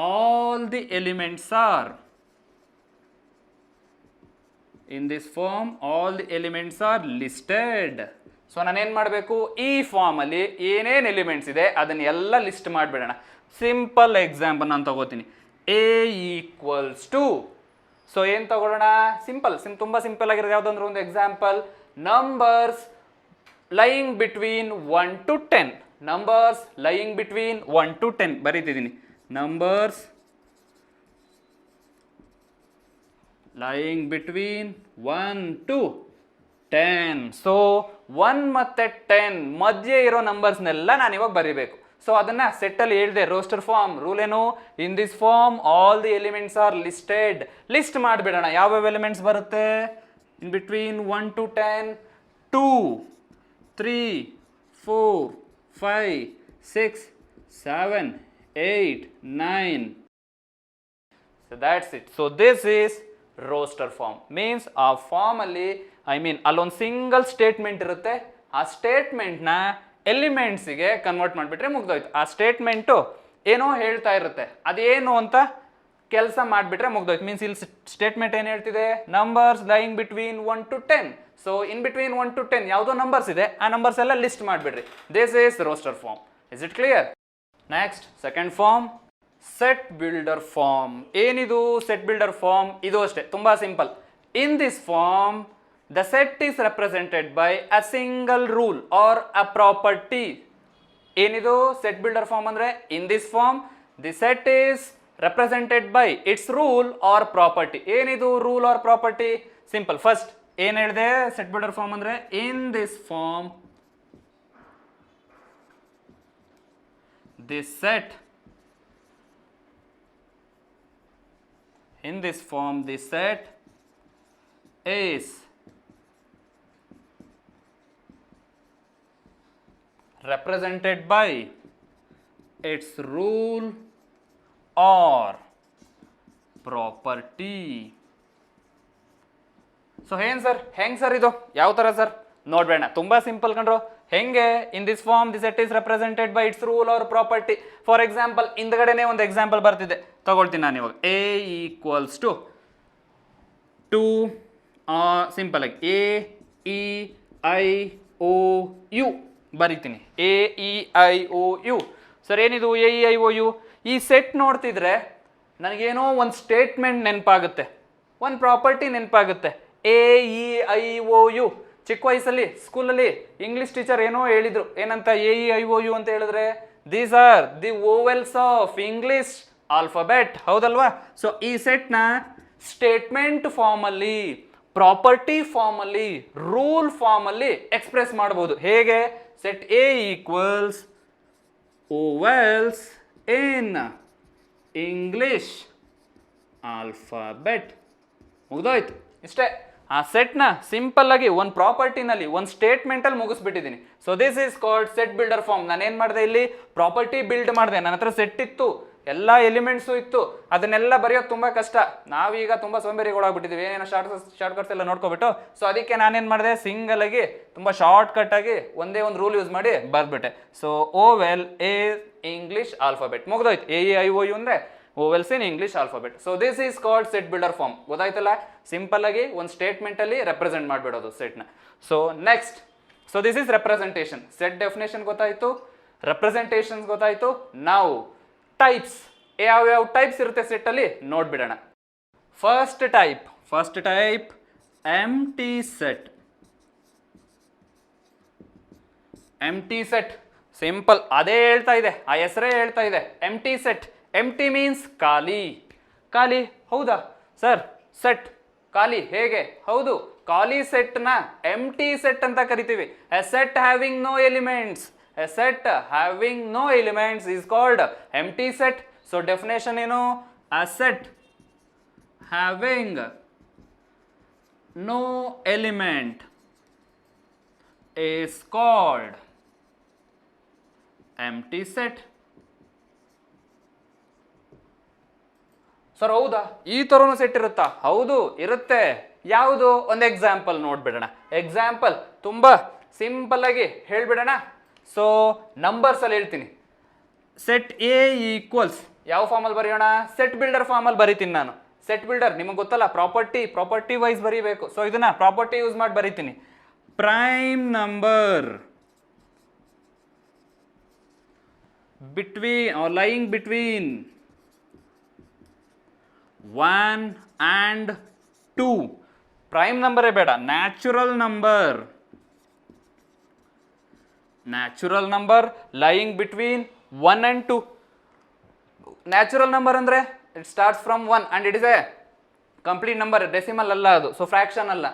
all the elements are listed. So ನಾನೇನು ಮಾಡಬೇಕು? ಈ ಫಾರ್ಮ್ ಅಲ್ಲಿ ಏನೇನು ಎಲಿಮೆಂಟ್ಸ್ ಇದೆ ಅದನ್ನೆಲ್ಲ ಲಿಸ್ಟ್ ಮಾಡಿಬಿಡೋಣ. ಸಿಂಪಲ್ ಎಕ್ಸಾಂಪಲ್ ನಾನು ತಗೋತೀನಿ. A equals to. ಸೊ ಏನು ತಗೊಳ್ಳೋಣ? ತುಂಬ ಸಿಂಪಲ್ ಆಗಿರೋದು ಯಾವುದಂದ್ರೆ ಒಂದು example. Numbers lying between 1 to 10. Numbers lying between 1 to 10 ಬರೀತಿದ್ದೀನಿ. Numbers lying between 1 to 10. So 1 ಮತ್ತೆ 10 ಮಧ್ಯೆ ಇರೋ ನಂಬರ್ಸ್ನೆಲ್ಲ ನಾನು ಇವಾಗ ಬರೀಬೇಕು. ಸೊ ಅದನ್ನ ಸೆಟ್ ಅಲ್ಲಿ ಹೇಳಿದೆ. ರೋಸ್ಟರ್ ಫಾರ್ಮ್ ರೂಲ್ ಏನು? In this form all the elements are listed. List ಮಾಡಿಬಿಡೋಣ ಯಾವ್ಯಾವ ಎಲಿಮೆಂಟ್ಸ್ ಬರುತ್ತೆ. In between 1 to 10 2 3 4 5 6 7 8 9. So that's it. So this is roster form. Means ಆ ಫಾರ್ಮ್ ಅಲ್ಲಿ ಅಲ್ಲೊಂದು ಸಿಂಗಲ್ ಸ್ಟೇಟ್ಮೆಂಟ್ ಇರುತ್ತೆ. ಆ ಸ್ಟೇಟ್ಮೆಂಟ್ನ ಎಲಿಮೆಂಟ್ಸಿಗೆ ಕನ್ವರ್ಟ್ ಮಾಡಿಬಿಟ್ರೆ ಮುಗ್ದೋಯ್ತು. ಆ ಸ್ಟೇಟ್ಮೆಂಟು ಏನೋ ಹೇಳ್ತಾ ಇರುತ್ತೆ, ಅದೇನು ಅಂತ ಕೆಲಸ ಮಾಡಿಬಿಟ್ರೆ ಮುಗ್ದೋಯ್ತು. ಮೀನ್ಸ್ ಇಲ್ಲಿ ಸ್ಟೇಟ್ಮೆಂಟ್ ಏನು ಹೇಳ್ತಿದೆ? Numbers lying between 1 to 10. So in between 1 to 10 ಯಾವುದೋ ನಂಬರ್ಸ್ ಇದೆ, ಆ ನಂಬರ್ಸ್ ಎಲ್ಲ ಲಿಸ್ಟ್ ಮಾಡಿಬಿಡ್ರಿ. This is roster form. Is it clear? Next, second form, set builder form. ಏನಿದು set builder form? ಇದು ಅಷ್ಟೇ, ತುಂಬಾ simple. In this form, the set is represented by a single rule or a property. ಏನಿದು set builder form ಅಂದ್ರೆ? In this form, the set is represented by its rule or property. ಏನಿದು rule or property? Simple. First, ಏನ್ ಹೇಳಿದೆ set builder form ಅಂದ್ರೆ? In this form, this set, in this form, this set is represented by its rule or property. So ಏನ್ sir, ಹೆಂಗ್ sir ಇದು, ಯಾವ ತರ sir ನೋಡ್ಬೇಡ, ತುಂಬಾ ಸಿಂಪಲ್ ಕಂಡ್ರು. ಹೆಂಗೆ? In this form the set is represented by its rule or property. For example, ಹಿಂದ್ಗಡೆನೆ ಒಂದು ಎಕ್ಸಾಂಪಲ್ ಬರ್ತಿದೆ, ತಗೊಳ್ತೀನಿ ನಾನು ಇವಾಗ. ಎ ಈಕ್ವಲ್ಸ್ ಟು ಸಿಂಪಲ್ ಆಗಿ A E I O U ಬರಿತೀನಿ. A E I O U. Sir ಏನಿದು A E I O U? ಈ ಸೆಟ್ ನೋಡ್ತಿದ್ರೆ ನನಗೇನೋ ಒಂದು ಸ್ಟೇಟ್ಮೆಂಟ್ ನೆನಪಾಗುತ್ತೆ, ಒಂದು ಪ್ರಾಪರ್ಟಿ ನೆನಪಾಗುತ್ತೆ. A E I O U. ಚಿಕ್ಕ ವಯಸ್ಸಲ್ಲಿ ಸ್ಕೂಲಲ್ಲಿ ಇಂಗ್ಲಿಷ್ ಟೀಚರ್ ಏನೋ ಹೇಳಿದ್ರು, ಏನಂತ? A E I O U ಅಂತ ಹೇಳಿದ್ರೆ these are the vowels of English alphabet, ಹೌದಲ್ವಾ? ಸೊ ಈ ಸೆಟ್ನ ಸ್ಟೇಟ್ಮೆಂಟ್ ಫಾರ್ಮಲ್ಲಿ, ಪ್ರಾಪರ್ಟಿ ಫಾರ್ಮಲ್ಲಿ, ರೂಲ್ ಫಾರ್ಮಲ್ಲಿ ಎಕ್ಸ್ಪ್ರೆಸ್ ಮಾಡ್ಬೋದು. ಹೇಗೆ? Set A equals vowels in English alphabet. ಮುಗ್ದೋಯ್ತು, ಇಷ್ಟೇ. ಆ ಸೆಟ್ನ ಸಿಂಪಲ್ ಆಗಿ ಒಂದು ಪ್ರಾಪರ್ಟಿನಲ್ಲಿ, ಒಂದು ಸ್ಟೇಟ್ಮೆಂಟಲ್ಲಿ ಮುಗಿಸ್ಬಿಟ್ಟಿದ್ದೀನಿ. So this is called set builder form. ನಾನೇನು ಮಾಡಿದೆ ಇಲ್ಲಿ? ಪ್ರಾಪರ್ಟಿ ಬಿಲ್ಡ್ ಮಾಡಿದೆ. ನನ್ನ ಹತ್ರ ಸೆಟ್ ಇತ್ತು, ಎಲ್ಲ ಎಲಿಮೆಂಟ್ಸು ಇತ್ತು, ಅದನ್ನೆಲ್ಲ ಬರೆಯೋದು ತುಂಬ ಕಷ್ಟ. ನಾವೀಗ ತುಂಬ ಸೋಂಬೇರಿಗಳಾಗ್ಬಿಟ್ಟಿದ್ದೀವಿ, ಏನೇನೋ ಶಾರ್ಟ್ಕಟ್ಸ್ ಎಲ್ಲ ನೋಡ್ಕೊಬಿಟ್ಟು. ಸೊ ಅದಕ್ಕೆ ನಾನೇನು ಮಾಡಿದೆ? ಸಿಂಗಲ್ ಆಗಿ ತುಂಬ ಶಾರ್ಟ್ ಕಟ್ ಆಗಿ ಒಂದೇ ಒಂದು ರೂಲ್ ಯೂಸ್ ಮಾಡಿ ಬರ್ಬಿಟ್ಟೆ. So vowel a English alphabet. ಮುಗ್ದೋಯ್ತು. A E I O U ಅಂದರೆ vowels in English alphabet. So this is called set builder form. ಗೊತ್ತಾಯ್ತಲ್ಲ? ಸಿಂಪಲ್ ಆಗಿ ಒಂದು ಸ್ಟೇಟ್ಮೆಂಟ್ ಅಲ್ಲಿ ರೆಪ್ರೆಸೆಂಟ್ ಮಾಡಿಬಿಡೋದು ಸೆಟ್ನ. So next, so this is representation. Set definition ಗೊತ್ತಾಯ್ತು, representations ಗೊತ್ತಾಯ್ತು. ನಾವು ಟೈಪ್ಸ್, ಯಾವ್ಯಾವ ಟೈಪ್ಸ್ ಇರುತ್ತೆ ಸೆಟ್ ಅಲ್ಲಿ ನೋಡ್ಬಿಡೋಣ. First type empty set. Empty set simple, ಅದೇ ಹೇಳ್ತಾ ಇದೆ, ಆ ಹೆಸರೇ ಹೇಳ್ತಾ ಇದೆ, ಎಂಟಿ ಸೆಟ್. ಎಂಟಿ ಮೀನ್ಸ್ ಖಾಲಿ. ಖಾಲಿ, ಹೌದಾ ಸರ್? ಸೆಟ್ ಖಾಲಿ, ಹೇಗೆ? ಹೌದು, ಖಾಲಿ ಸೆಟ್ನ ಎಂಟಿ ಸೆಟ್ ಅಂತ ಕರಿತೀವಿ. A set having no elements. A set having no elements is called empty set. So definition ಏನು? A set having no element is called empty set. Sir ಹೌದಾ, ಈ ಥರನೂ ಸೆಟ್ ಇರುತ್ತಾ? ಹೌದು, ಇರುತ್ತೆ. ಯಾವುದು? ಒಂದು ಎಕ್ಸಾಂಪಲ್ ನೋಡ್ಬಿಡೋಣ. ಎಕ್ಸಾಂಪಲ್ ತುಂಬ ಸಿಂಪಲ್ ಆಗಿ ಹೇಳ್ಬಿಡೋಣ. ಸೊ ನಂಬರ್ಸ್ ಅಲ್ಲಿ ಹೇಳ್ತೀನಿ. ಸೆಟ್ ಎ ಈಕ್ವಲ್ಸ್, ಯಾವ ಫಾರ್ಮಲ್ಲಿ ಬರೆಯೋಣ? ಸೆಟ್ ಬಿಲ್ಡರ್ ಫಾರ್ಮಲ್ಲಿ ಬರಿತೀನಿ ನಾನು. ಸೆಟ್ ಬಿಲ್ಡರ್ ನಿಮಗೆ ಗೊತ್ತಲ್ಲ, ಪ್ರಾಪರ್ಟಿ ವೈಸ್ ಬರೀಬೇಕು. ಸೊ ಇದನ್ನ ಪ್ರಾಪರ್ಟಿ ಯೂಸ್ ಮಾಡಿ ಬರಿತೀನಿ. Prime number between or lying between 1 and 2. Prime ನಂಬರೇ ಬೇಡ, natural number lying between 1 and 2. Natural number ಅಂದರೆ it starts from 1 and it is a complete number, decimal ಅಲ್ಲ ಅದು, ಸೊ ಫ್ರಾಕ್ಷನ್ ಅಲ್ಲ.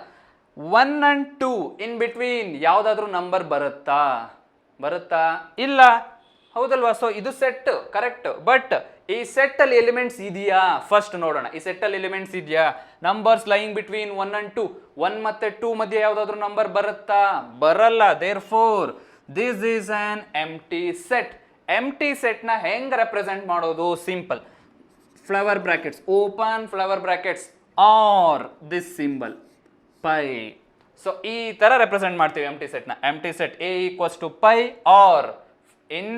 1 and 2 ಇನ್ ಬಿಟ್ವೀನ್ ಯಾವುದಾದ್ರೂ number ಬರುತ್ತಾ? ಇಲ್ಲ, ಹೌದಲ್ವಾ? ಸೊ ಇದು ಸೆಟ್, ಕರೆಕ್ಟ್. ಬಟ್ ಈ ಸೆಟ್ ಅಲ್ಲಿ ಎಲಿಮೆಂಟ್ಸ್ ಇದೆಯಾ? ಫಸ್ಟ್ ನೋಡೋಣ. ಈ ಸೆಟ್ ಅಲ್ಲಿ ಎಲಿಮೆಂಟ್ಸ್ ಇದೆಯಾ? Numbers lying between 1 and 2. 1 ಮತ್ತೆ 2 ಮಧ್ಯೆ ಯಾವುದಾದ್ರೂ ನಂಬರ್ ಬರುತ್ತಾ? ಬರಲ್ಲ. Therefore this is an empty set. ಎಂಟಿ ಸೆಟ್ನ ಹೆಂಗ್ ರೆಪ್ರೆಸೆಂಟ್ ಮಾಡೋದು? Simple. Flower brackets, open flower brackets or this symbol pi. So ಈ ತರ ರೆಪ್ರೆಸೆಂಟ್ ಮಾಡ್ತೀವಿ ಎಂಟಿ ಸೆಟ್ನ. Empty set A equals to pi or in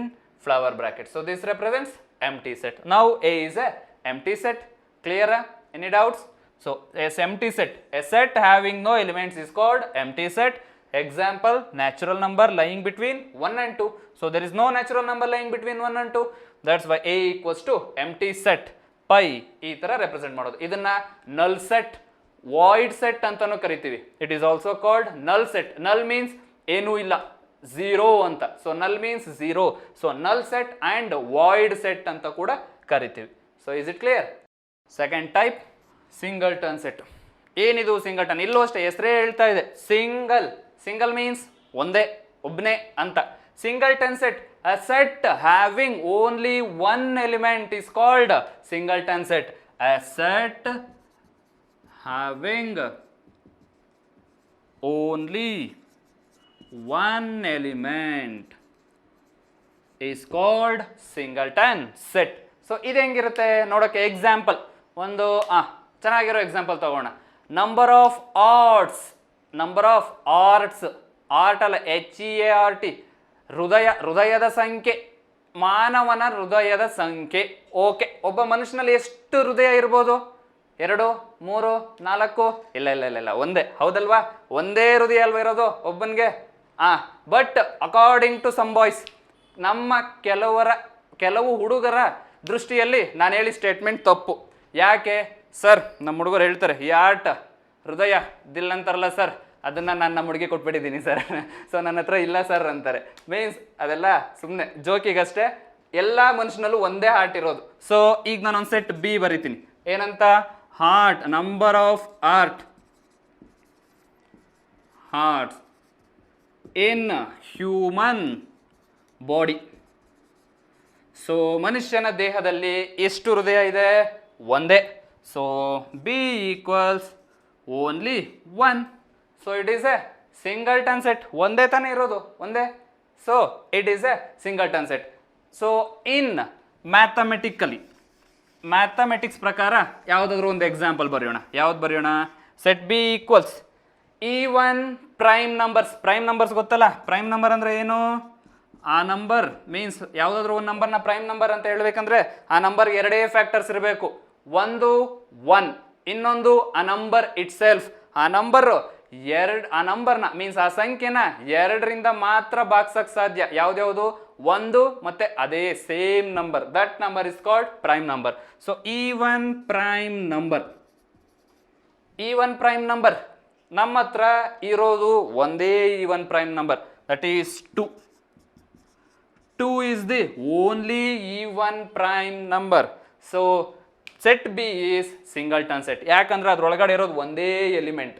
flower bracket. So this represents empty set. Now A is a empty set. Clear? Any doubts? So as empty set, a set having no elements is called empty set. Example, natural number lying between 1 and 2. So there is no natural number lying between 1 and 2. That's why A equals to empty set pi ಈ ತರ represent ಮಾಡೋದು. ಇದನ್ನ ನಲ್ set, void set ಅಂತಾನು ಕರಿತೀವಿ. It is also called null set. Null means ಏನೂ ಇಲ್ಲ, zero ಅಂತ. So null means zero. So null set and void set ಅಂತ ಕೂಡ ಕರಿತೀವಿ. So is it clear? Second type singleton set. ಏನಿದು ಸಿಂಗಲ್ಟನ್? ಇಲ್ಲೂ ಅಷ್ಟೇ ಹೆಸರೇ ಹೇಳ್ತಾ ಇದೆ, ಸಿಂಗಲ್. ಸಿಂಗಲ್ ಮೀನ್ಸ್ ಒಂದೇ, ಒಬ್ಬನೇ ಅಂತ. Singleton set, a set having only one element is called singleton set. A set having only one element is called singleton set. So ಇದು ಹೆಂಗಿರುತ್ತೆ ನೋಡೋಕೆ? ಎಕ್ಸಾಂಪಲ್ ಒಂದು ಚೆನ್ನಾಗಿರೋ ಎಕ್ಸಾಂಪಲ್ ತಗೋಣ. Number of arts. Number of arts, art ಅಲ್ಲ, HEART. ಹೃದಯದ ಸಂಖ್ಯೆ, ಮಾನವನ ಹೃದಯದ ಸಂಖ್ಯೆ. ಓಕೆ, ಒಬ್ಬ ಮನುಷ್ಯನಲ್ಲಿ ಎಷ್ಟು ಹೃದಯ ಇರ್ಬೋದು? 2, 3, 4? ಇಲ್ಲ, ಒಂದೇ. ಹೌದಲ್ವಾ? ಒಂದೇ ಹೃದಯ ಅಲ್ವಾ ಇರೋದು ಒಬ್ಬನಿಗೆ? But according to some boys, ನಮ್ಮ ಕೆಲವು ಹುಡುಗರ ದೃಷ್ಟಿಯಲ್ಲಿ ನಾನು ಹೇಳಿ ಸ್ಟೇಟ್ಮೆಂಟ್ ತಪ್ಪು. ಯಾಕೆ ಸರ್? ನಮ್ಮ ಹುಡುಗರು ಹೇಳ್ತಾರೆ, ಈ ಆರ್ಟ್ ಹೃದಯ ದಿಲ್ ಅಂತಾರಲ್ಲ ಸರ್, ಅದನ್ನು ನಾನು ನಮ್ಮ ಹುಡುಗಿ ಕೊಟ್ಬಿಟ್ಟಿದ್ದೀನಿ ಸರ್. ಸೊ ನನ್ನ ಹತ್ರ ಇಲ್ಲ ಸರ್ ಅಂತಾರೆ. ಮೀನ್ಸ್ ಅದೆಲ್ಲ ಸುಮ್ಮನೆ ಜೋಕಿಗಷ್ಟೇ. ಎಲ್ಲ ಮನುಷ್ಯನಲ್ಲೂ ಒಂದೇ ಹಾರ್ಟ್ ಇರೋದು. ಸೊ ಈಗ ನಾನೊಂದು ಸೆಟ್ ಬಿ ಬರಿತೀನಿ. ಏನಂತ? Heart, number of hearts in human body. So ಮನುಷ್ಯನ ದೇಹದಲ್ಲಿ ಎಷ್ಟು ಹೃದಯ ಇದೆ? ಒಂದೇ. So B equals only 1. So it is a singleton set. ಒಂದೇ ತಾನೇ ಇರೋದು, ಒಂದೇ. So it is a singleton set. So in mathematics ಪ್ರಕಾರ ಯಾವುದಾದ್ರೂ ಒಂದು ಎಕ್ಸಾಂಪಲ್ ಬರೆಯೋಣ. ಯಾವ್ದು ಬರೆಯೋಣ? Set B equals even prime numbers. Prime numbers ಗೊತ್ತಲ್ಲ? ಪ್ರೈಮ್ ನಂಬರ್ ಅಂದರೆ ಏನು? ಆ ನಂಬರ್ ಮೀನ್ಸ್ ಯಾವುದಾದ್ರೂ ಒಂದು ನಂಬರ್ನ ಪ್ರೈಮ್ ನಂಬರ್ ಅಂತ ಹೇಳ್ಬೇಕಂದ್ರೆ ಆ ನಂಬರ್ಗೆ 2 ಫ್ಯಾಕ್ಟರ್ಸ್ ಇರಬೇಕು. ಒಂದು 1, ಇನ್ನೊಂದು ಆ ನಂಬರ್ ಇಟ್ ಸೆಲ್ಫ್. ಆ ನಂಬರ್ನ ಮೀನ್ಸ್ ಆ ಸಂಖ್ಯೆನ 2ರಿಂದ ಮಾತ್ರ ಭಾಗಿಸಕ್ ಸಾಧ್ಯ. ಯಾವ್ದ್ಯಾವುದು? 1 ಮತ್ತೆ ಅದೇ same number. That number is called prime number. So even prime number ನಮ್ಮ ಹತ್ರ ಇರೋದು ಒಂದೇ even prime number, that is 2. 2 is the only even prime number. So set B is singleton set. ಯಾಕಂದ್ರೆ ಅದರೊಳಗಡೆ ಇರೋದು ಒಂದೇ element.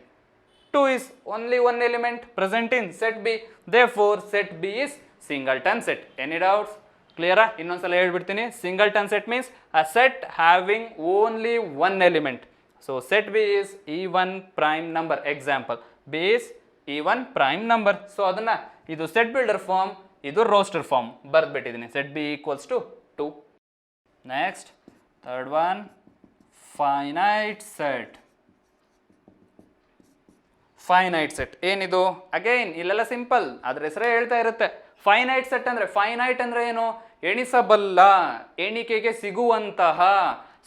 2 is only one element present in set B. Therefore set B is singleton set. Any doubts? Clear? ಇನ್ನೊಂದ್ಸಲ ಹೇಳ್ಬಿಡ್ತೀನಿ. Singleton set means a set having only one element. So set B is even prime number. Example, B is even prime number. So ಅದನ್ನ ಇದು set builder form, ಇದು roster form ಬರ್ದ್ಬಿಟ್ಟಿದ್ದೀನಿ. Set B equals to 2. Next third one, finite set. Finite set ಏನಿದು? Again ಇಲ್ಲೆಲ್ಲ simple, ಅದ್ರ ಹೆಸರೇ ಹೇಳ್ತಾ ಇರುತ್ತೆ. ಫೈನೈಟ್ ಸೆಟ್ ಅಂದ್ರೆ, ಫೈನೈಟ್ ಅಂದ್ರೆ ಏನು? ಎಣಿಸಬಲ್ಲ, ಎಣಿಕೆಗೆ ಸಿಗುವಂತಹ.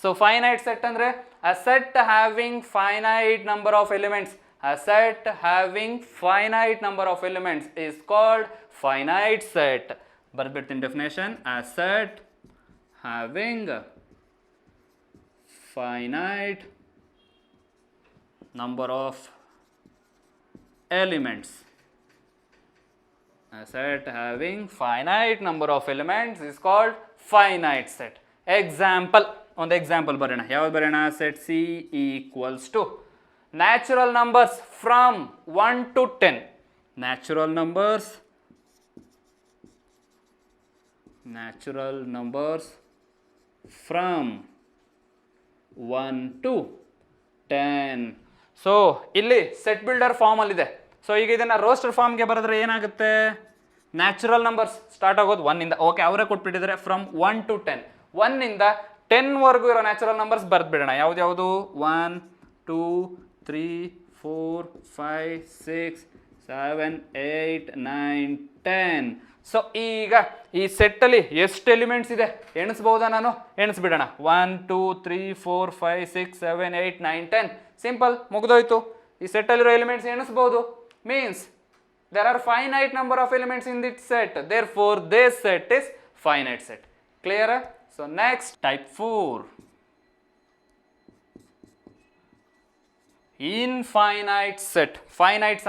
ಸೊ ಫೈನೈಟ್ ಸೆಟ್ ಅಂದ್ರೆ ಅ set having finite number of elements. A set having finite number of elements is called finite set. ಬರ್ಬಿಡ್ತೀನಿ definition. A set having finite number of elements. A set having finite number of elements is called finite set. Example, ಒಂದು example ಬರೋಣ. ಯಾವ್ದು ಬರೋಣ? Set C equals to natural numbers from 1 to 10. Natural numbers from 1 to 10. So ಇಲ್ಲಿ set builder form ಅಲ್ಲಿದೆ. So ಈಗ ಇದನ್ನ roster ಫಾರ್ಮ್ಗೆ ಬರೆದ್ರೆ ಏನಾಗುತ್ತೆ? ನ್ಯಾಚುರಲ್ ನಂಬರ್ಸ್ ಸ್ಟಾರ್ಟ್ ಆಗೋದು 1 ಇಂದ. ಓಕೆ, ಅವರೇ ಕೊಟ್ಬಿಟ್ಟಿದ್ದಾರೆ ಫ್ರಮ್ 1 to 10. 1 ಇಂದ 10 ವರೆಗೂ ಇರೋ ನ್ಯಾಚುರಲ್ ನಂಬರ್ಸ್ ಬರ್ದ್ಬಿಡೋಣ. ಯಾವ್ದು? 1, 2, 3, 4, 5, 6, 7, 8, 9, 10. ಸೊ ಈಗ ಈ ಸೆಟ್ಟಲ್ಲಿ ಎಷ್ಟು ಎಲಿಮೆಂಟ್ಸ್ ಇದೆ ಎಣಿಸ್ಬೋದಾ? ನಾನು ಎಣಿಸ್ಬಿಡೋಣ. 1, 2, 3, 4, 5, 6, 7, 8, 9, 10. ಸಿಂಪಲ್, ಮುಗ್ದೋಯ್ತು. ಈ ಸೆಟ್ಟಲ್ಲಿರೋ ಎಲಿಮೆಂಟ್ಸ್ ಎಣಿಸ್ಬೋದು. Means there are finite number of elements in this set, therefore this set is finite set. Clear? So next, type 4, infinite set. Finite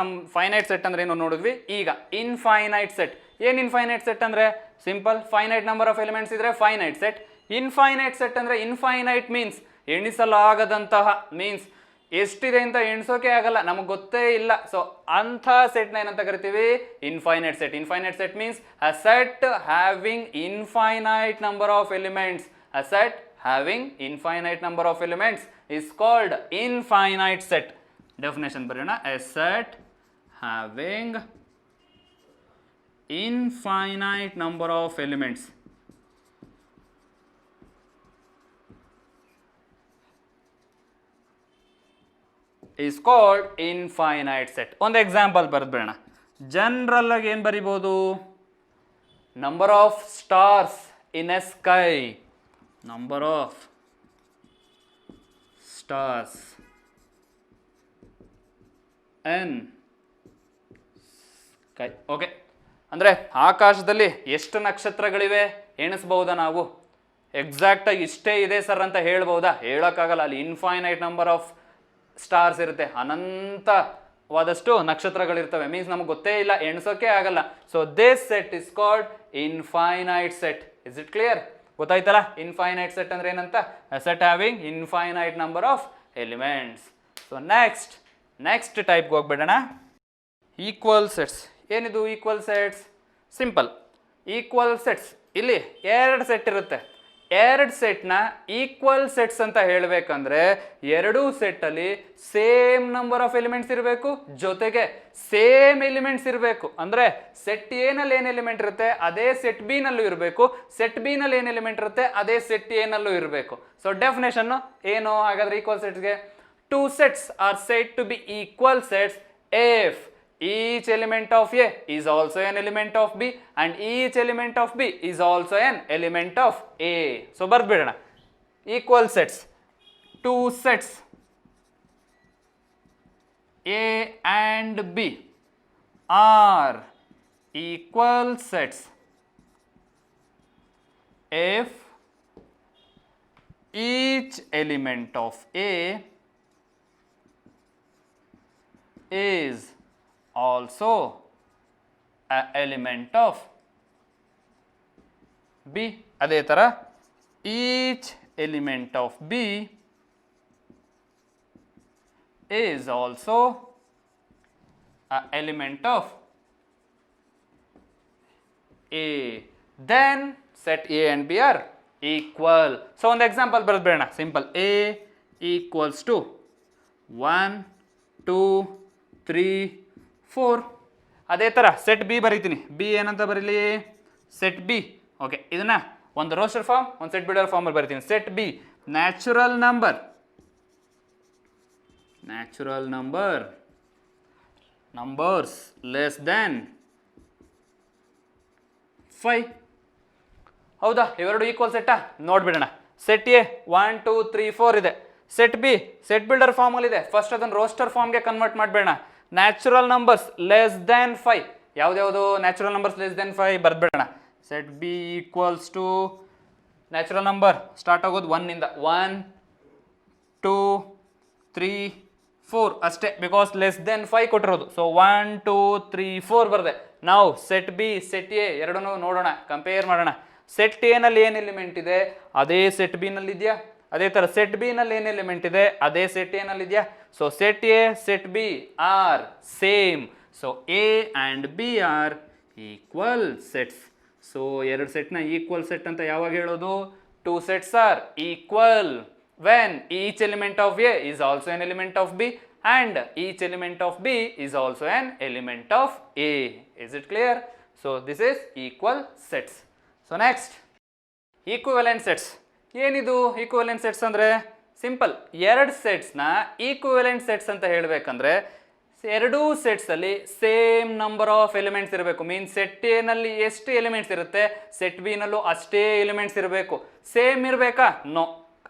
set ಅಂದ್ರೆ ಏನು ನೋಡಿದ್ವಿ. ಈಗ ಇನ್ಫೈನೈಟ್ ಸೆಟ್. ಏನು ಇನ್ಫೈನೈಟ್ ಸೆಟ್ ಅಂದ್ರೆ simple, finite number of elements ಇದ್ರೆ finite set. Infinite set ಅಂದ್ರೆ infinite means ಎಣಿಸಲಾಗದಂತಹ, means ಎಷ್ಟಿದೆ ಅಂತ ಎಣಿಸೋಕೆ ಆಗಲ್ಲ, ನಮಗೆ ಗೊತ್ತೇ ಇಲ್ಲ. ಸೊ ಅಂಥ ಸೆಟ್ನ ಏನಂತ ಕರಿತೀವಿ? Infinite set. Infinite set means a set having infinite number of elements. A set having infinite number of elements is called infinite set. Definition ಬರೆಯೋಣ. A set having infinite number of elements is called infinite set. ಒಂದು example ಬರೆದು ಬಿಡೋಣ. General ಆಗಿ ಏನು ಬರಿಬೋದು? Number of stars in a sky. Number of stars in sky. Okay, ಅಂದರೆ ಆಕಾಶದಲ್ಲಿ ಎಷ್ಟು ನಕ್ಷತ್ರಗಳಿವೆ ಎಣಿಸ್ಬಹುದಾ ನಾವು? ಎಕ್ಸಾಕ್ಟಾಗಿ ಇಷ್ಟೇ ಇದೆ ಸರ್ ಅಂತ ಹೇಳ್ಬೋದಾ? ಹೇಳೋಕ್ಕಾಗಲ್ಲ. ಅಲ್ಲಿ ಇನ್ಫೈನೈಟ್ ನಂಬರ್ ಆಫ್ ಸ್ಟಾರ್ಸ್ ಇರುತ್ತೆ, ಅನಂತವಾದಷ್ಟು ನಕ್ಷತ್ರಗಳಿರ್ತವೆ. ಮೀನ್ಸ್ ನಮಗೆ ಗೊತ್ತೇ ಇಲ್ಲ, ಎಣಿಸೋಕೆ ಆಗಲ್ಲ. So this set is called infinite set. Is it clear? ಗೊತ್ತಾಯ್ತಲ್ಲ ಇನ್ಫೈನೈಟ್ ಸೆಟ್ ಅಂದ್ರೆ ಏನಂತ? Set having infinite number of elements. So next ಟೈಪ್ಗೆ ಹೋಗ್ಬಿಡೋಣ. Equal sets. ಏನಿದು equal sets? Simple, equal sets ಇಲ್ಲಿ ಎರಡು ಸೆಟ್ ಇರುತ್ತೆ. ಎರಡು ಸೆಟ್ನ ಈಕ್ವಲ್ ಸೆಟ್ಸ್ ಅಂತ ಹೇಳಬೇಕಂದ್ರೆ ಎರಡೂ ಸೆಟ್ಟಲ್ಲಿ ಸೇಮ್ ನಂಬರ್ ಆಫ್ ಎಲಿಮೆಂಟ್ಸ್ ಇರಬೇಕು, ಜೊತೆಗೆ ಸೇಮ್ ಎಲಿಮೆಂಟ್ಸ್ ಇರಬೇಕು. ಅಂದರೆ ಸೆಟ್ ಎನಲ್ಲಿ ಏನು ಎಲಿಮೆಂಟ್ ಇರುತ್ತೆ ಅದೇ ಸೆಟ್ ಬಿ ನಲ್ಲೂ ಇರಬೇಕು, ಸೆಟ್ ಬಿ ನಲ್ಲಿ ಏನು ಎಲಿಮೆಂಟ್ ಇರುತ್ತೆ ಅದೇ ಸೆಟ್ ಎ ನಲ್ಲೂ ಇರಬೇಕು. ಸೊ ಡೆಫಿನೇಷನ್ ಏನು ಹಾಗಾದ್ರೆ ಈಕ್ವಲ್ ಸೆಟ್ಸ್ಗೆ? Two sets are said to be equal sets if each element of A is also an element of B and each element of B is also an element of A. So ಬರ್ಬಿಡೋಣ. Equal sets. Two sets A and B are equal sets if each element of A is also an element of B. ಅದೇ ಥರ each element of B is also an element of A. Then set A and B are equal. So ಒಂದು example ಬರೆದ್ಬೇಡ. Simple. A equals to 1 2 3 4. ಅದೇ ಥರ set B ಬರೀತೀನಿ. B ಏನಂತ ಬರೀಲಿ? Set B. Okay, ಇದನ್ನ ಒಂದು ರೋಸ್ಟರ್ ಫಾರ್ಮ್ ಒಂದು set builder ಫಾರ್ಮಲ್ಲಿ ಬರೀತೀನಿ. Set B natural numbers less than 5. ಹೌದಾ? ಇವೆರಡು ಈಕ್ವಲ್ ಸೆಟ್ಟಾ? ನೋಡ್ಬಿಡೋಣ. ಸೆಟ್ ಎ 1 2 3 4 ಇದೆ. ಸೆಟ್ ಬಿ ಸೆಟ್ ಬಿಲ್ಡರ್ ಫಾರ್ಮಲ್ಲಿ ಇದೆ. ಫಸ್ಟ್ ಅದನ್ನು ರೋಸ್ಟರ್ ಫಾರ್ಮ್ಗೆ ಕನ್ವರ್ಟ್ ಮಾಡಬೇಡ. Natural numbers less than 5. ಯಾವ್ದ್ಯಾವುದು ನ್ಯಾಚುರಲ್ ನಂಬರ್ಸ್ ಲೆಸ್ ದ್ಯಾನ್ 5 ಬರ್ಬೇಡ. Set B equals to natural number start ಆಗೋದು 1 ಇಂದ 1 2 3 4 ಅಷ್ಟೇ, ಬಿಕಾಸ್ ಲೆಸ್ ದೆನ್ 5 ಕೊಟ್ಟಿರೋದು. ಸೊ 1 2 3 4 ಬರದೆ. ನಾವು ಸೆಟ್ ಬಿ ಸೆಟ್ ಎ ಎರಡನ್ನೂ ನೋಡೋಣ, ಕಂಪೇರ್ ಮಾಡೋಣ. ಸೆಟ್ ಎ ನಲ್ಲಿ ಏನು ಎಲಿಮೆಂಟ್ ಇದೆ ಅದೇ ಸೆಟ್ ಬಿ ನಲ್ಲಿ ಇದೆಯಾ? ಅದೇ ಥರ ಸೆಟ್ ಬಿ ನಲ್ಲಿ ಏನು ಎಲಿಮೆಂಟ್ ಇದೆ ಅದೇ ಸೆಟ್ ಎ ನಲ್ಲಿ ಇದೆಯಾ? So set A set B are same. So A and B are equal sets. So ಎರಡು ಸೆಟ್ನ ಈಕ್ವಲ್ ಸೆಟ್ ಅಂತ ಯಾವಾಗ ಹೇಳೋದು? Two sets are equal when each element of A is also an element of B and each element of B is also an element of A. Is it clear? So this is equal sets. So next, equivalent sets. ಏನಿದು equivalent sets ಅಂದರೆ? Simple, ಎರಡು ಸೆಟ್ಸ್ನ equivalent sets ಅಂತ ಹೇಳಬೇಕಂದ್ರೆ ಎರಡೂ ಸೆಟ್ಸಲ್ಲಿ same number of elements ಇರಬೇಕು. Means set A ನಲ್ಲಿ ಎಷ್ಟು elements ಇರುತ್ತೆ ಸೆಟ್ ಬಿ ನಲ್ಲೂ ಅಷ್ಟೇ ಎಲಿಮೆಂಟ್ಸ್ ಇರಬೇಕು. ಸೇಮ್ ಇರಬೇಕಾ? ನೋ,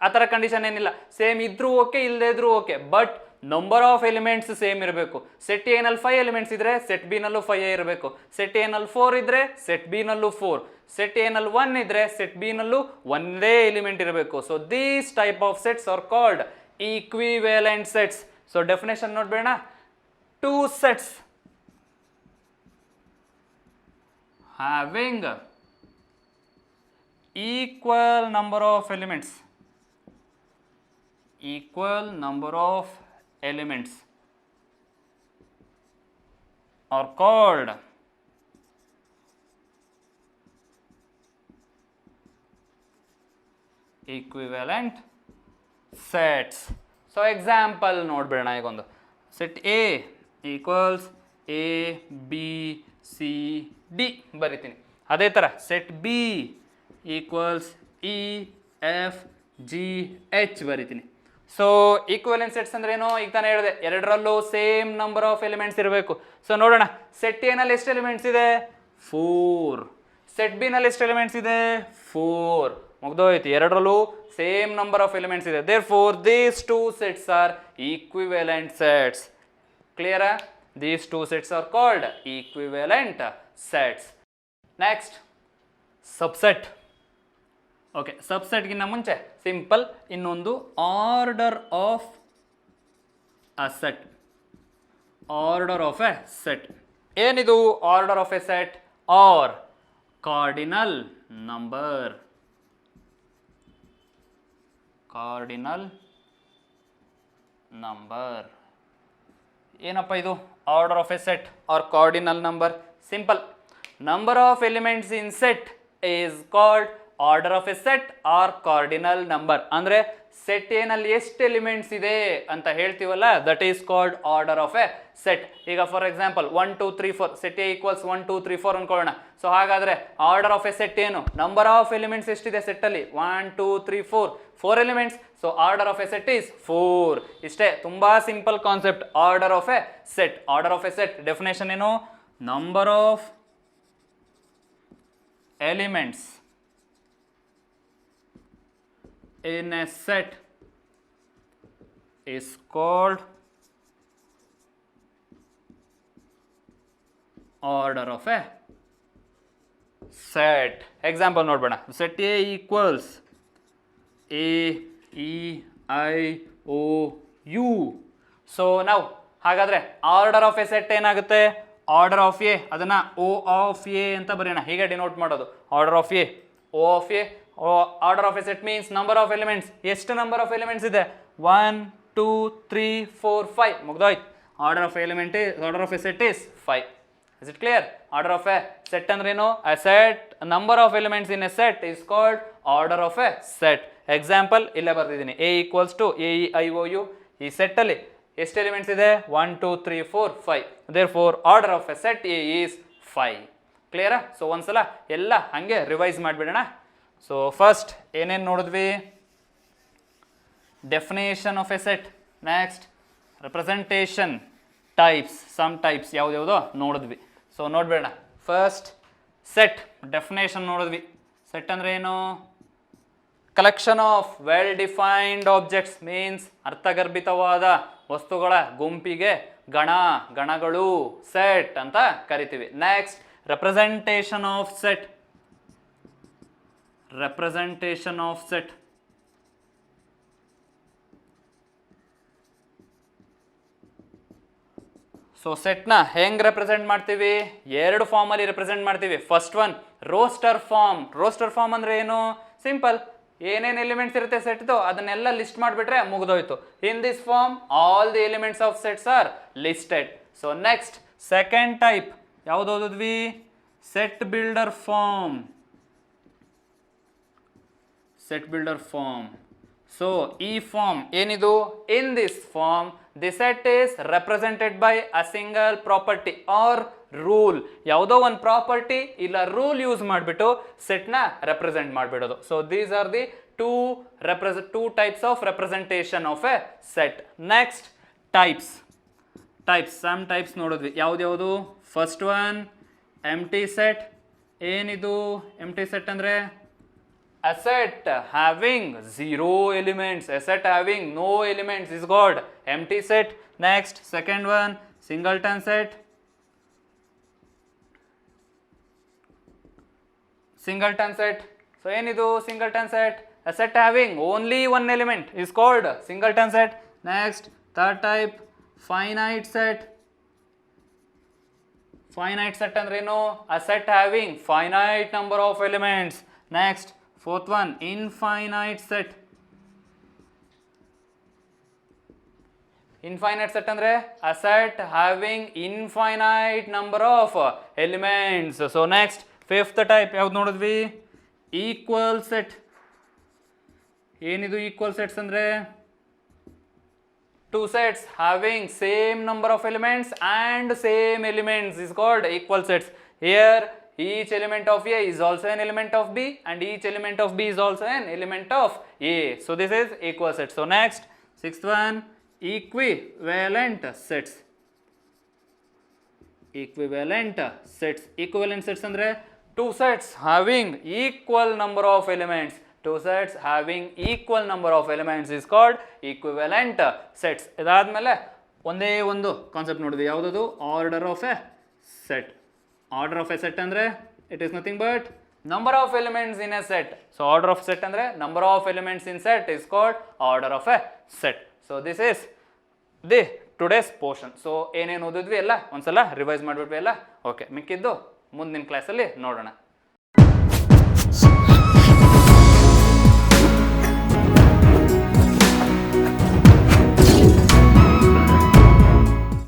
ಆ ಥರ ಕಂಡೀಷನ್ ಏನಿಲ್ಲ. ಸೇಮ್ ಇದ್ರೂ ಓಕೆ, ಇಲ್ಲದೇ ಇದ್ರೂ okay, but number of elements same ಇರಬೇಕು. ಸೆಟ್ ಎ ನಲ್ಲಿ 5 ಎಲಿಮೆಂಟ್ಸ್ ಇದ್ರೆ ಸೆಟ್ ಬಿ ನಲ್ಲೂ 5 ಇರಬೇಕು. ಸೆಟ್ ಎ ನಲ್ಲಿ 4 ಇದ್ರೆ ಸೆಟ್ ಬಿ ನಲ್ಲೂ 4. ಸೆಟ್ ಎ ನಲ್ಲಿ 1 ಇದ್ರೆ ಸೆಟ್ ಬಿ ನಲ್ಲೂ ಒಂದೇ ಎಲಿಮೆಂಟ್ ಇರಬೇಕು. So these type of sets are called equivalent sets. So definition ನೋಡ್ಬೇಡ. 2 sets having equal number of elements are called equivalent sets. So example ನೋಡ್ಬೇಡ ಈಗೊಂದು set A equals A B C D ಬರಿತೀನಿ. ಅದೇ ಥರ set B equals E F G H ಬರಿತೀನಿ. So equivalent sets ಅಂದ್ರೆ ಏನು? ಈಗ ತಾನೇ ಹೇಳಿದೆ, ಎರಡರಲ್ಲೂ ಸೇಮ್ ನಂಬರ್ ಆಫ್ ಎಲಿಮೆಂಟ್ಸ್ ಇರಬೇಕು. ಸೊ ನೋಡೋಣ, ಸೆಟ್ ಎ ನಲ್ಲಿ ಎಷ್ಟು ಎಲಿಮೆಂಟ್ಸ್ ಇದೆ? 4. ಸೆಟ್ ಬಿ ನಲ್ಲಿ ಎಷ್ಟು ಎಲಿಮೆಂಟ್ಸ್ ಇದೆ? 4. ಮುಗ್ದೋಯ್ತು, ಎರಡರಲ್ಲೂ ಸೇಮ್ ನಂಬರ್ ಆಫ್ ಎಲಿಮೆಂಟ್ಸ್ ಇದೆ. Therefore these two sets are equivalent sets. Clear? These two sets are called equivalent sets. Next, subset. Okay, ಸಬ್ಸೆಟ್ಗಿನ್ನ ಮುಂಚೆ ಸಿಂಪಲ್ ಇನ್ನೊಂದು order of a set. Order of a set ಏನಿದು? Order of a set or cardinal number. Cardinal number ಏನಪ್ಪ ಇದು? Order of a set or cardinal number. Simple, number of elements in set is called order of a set or cardinal number. ಅಂದ್ರೆ set ಏನಲ್ಲಿ ಎಷ್ಟು elements ಇದೆ ಅಂತ ಹೇಳ್ತೀವಲ್ಲ, that is called order of a set. ಈಗ for example 1 2 3 4 set A equals 1 2 3 4 ಅನ್ಕೊಳ್ಳೋಣ. So ಹಾಗಾದ್ರೆ order of a set ಏನು? ನಂಬರ್ ಆಫ್ ಎಲಿಮೆಂಟ್ಸ್ ಎಷ್ಟಿದೆ ಸೆಟ್ ಅಲ್ಲಿ? 1 2 3 4 elements. So order of a set is 4. ಇಷ್ಟೇ, ತುಂಬಾ simple concept. Order of a set. Order of a set definition ಏನು? Number of elements in a set is called order of a set. Example ನೋಡ್ಬೇಡ. set A equals A E I O U. So now ಹಾಗಾದ್ರೆ order of a set ಏನಾಗುತ್ತೆ? Order of A, ಅದನ್ನ O of A ಅಂತ ಬರೆಯೋಣ. ಹೀಗೆ denote ಮಾಡೋದು. Order of A, O of A. Order of a set means number of elements. ಎಷ್ಟು number of elements ಇದೆ? 1 2 3 4 5. ಮುಗ್ದೋಯ್ತು. Order of element order of a set is 5. Is it clear? Order of a set ಅಂದ್ರೇನು? A set, number of elements in a set is called order of a set. Example ಇಲ್ಲೇ ಬರ್ತಿದ್ದೀನಿ. A equals to A E I O U. ಈ set ಅಲ್ಲಿ ಎಷ್ಟು elements ಇದೆ? 1 2 3 4 5. Therefore order of a set A is 5. ಕ್ಲಿಯರಾ? So ಒಂದ್ಸಲ ಎಲ್ಲ ಹಂಗೆ ರಿವೈಸ್ ಮಾಡಿಬಿಡೋಣ. ಸೊ ಫಸ್ಟ್ ಏನೇನು ನೋಡಿದ್ವಿ? Definition of a set. Next representation types, some types ಯಾವ್ದ್ಯಾವುದೋ ನೋಡಿದ್ವಿ. ಸೊ ನೋಡ್ಬೇಡ, ಫಸ್ಟ್ ಸೆಟ್ ಡೆಫಿನೇಷನ್ ನೋಡಿದ್ವಿ. ಸೆಟ್ ಅಂದ್ರೆ ಏನು? Collection of well defined objects means ಅರ್ಥಗರ್ಭಿತವಾದ ವಸ್ತುಗಳ ಗುಂಪಿಗೆ ಗಣಗಳು ಸೆಟ್ ಅಂತ ಕರಿತೀವಿ. Next representation of set. representation of set. So ಸೆಟ್ನ ಹೆಂಗ್ ರೆಪ್ರೆಸೆಂಟ್ ಮಾಡ್ತೀವಿ? ಎರಡು ಫಾರ್ಮ್ ಅಲ್ಲಿ ರೆಪ್ರೆಸೆಂಟ್ ಮಾಡ್ತೀವಿ. First one roster form. Roster form ಅಂದ್ರೆ ಏನು? ಸಿಂಪಲ್, ಏನೇನು ಎಲಿಮೆಂಟ್ಸ್ ಇರುತ್ತೆ ಸೆಟ್ದು ಅದನ್ನೆಲ್ಲ ಲಿಸ್ಟ್ ಮಾಡಿಬಿಟ್ರೆ ಮುಗಿದೋಯ್ತು. In this form all the elements of sets are listed. So next second type ಯಾವ್ದು ಓದಿದ್ವಿ? Set builder form. set builder form. So ಈ ಫಾರ್ಮ್ ಏನಿದು? in this form the set is represented by a single property or rule. ಯಾವುದೋ ಒಂದು property ಇಲ್ಲ rule use ಮಾಡಿಬಿಟ್ಟು ಸೆಟ್ನ represent ಮಾಡಿಬಿಡೋದು. So these are the two types of representation of a set. Next types. Some types ನೋಡಿದ್ವಿ. ಯಾವ್ದು? First one ಎಂಟಿ set. ಏನಿದು ಎಂಟಿ set ಅಂದ್ರೆ? A set having zero elements, a set having no elements is called empty set. Next, second one, singleton set. Singleton set. So ಏನಿದು singleton set? A set having only one element is called singleton set. Next, third type, finite set. Finite set ಅಂದ್ರೇನು? A set having finite number of elements. Next, fourth one, infinite set. Infinite set ಅಂದ್ರೆ a set having infinite number of elements. So next, fifth type ಯಾವ್ದು ನೋಡಿದ್ವಿ? Equal set. ಏನಿದು equal sets ಅಂದ್ರೆ two sets having same number of elements and same elements is called equal sets. Here each element of A is also an element of B and each element of B is also an element of A. So this is equal set. So next, sixth one, equivalent sets. Equivalent sets. Equivalent sets andre two sets having equal number of elements. Two sets having equal number of elements is called equivalent sets. ಇದಾದ್ಮೇಲೆ ಒಂದೇ ಒಂದು concept ನೋಡಿದ್ವಿ, ಯಾವುದದು? Order of a set. Order of a set ಅಂದ್ರೆ it is nothing but number of elements in a set. So order of set ಅಂದ್ರೆ number of elements in set is called order of a set. So this is the today's portion. So ಏನೇನು ಓದಿದ್ವಿ ಎಲ್ಲ ಒಂದ್ಸಲ revise ಮಾಡಿಬಿಟ್ವಿ ಎಲ್ಲ. Okay, ಮಿಕ್ಕಿದ್ದು ಮುಂದಿನ ಕ್ಲಾಸಲ್ಲಿ ನೋಡೋಣ.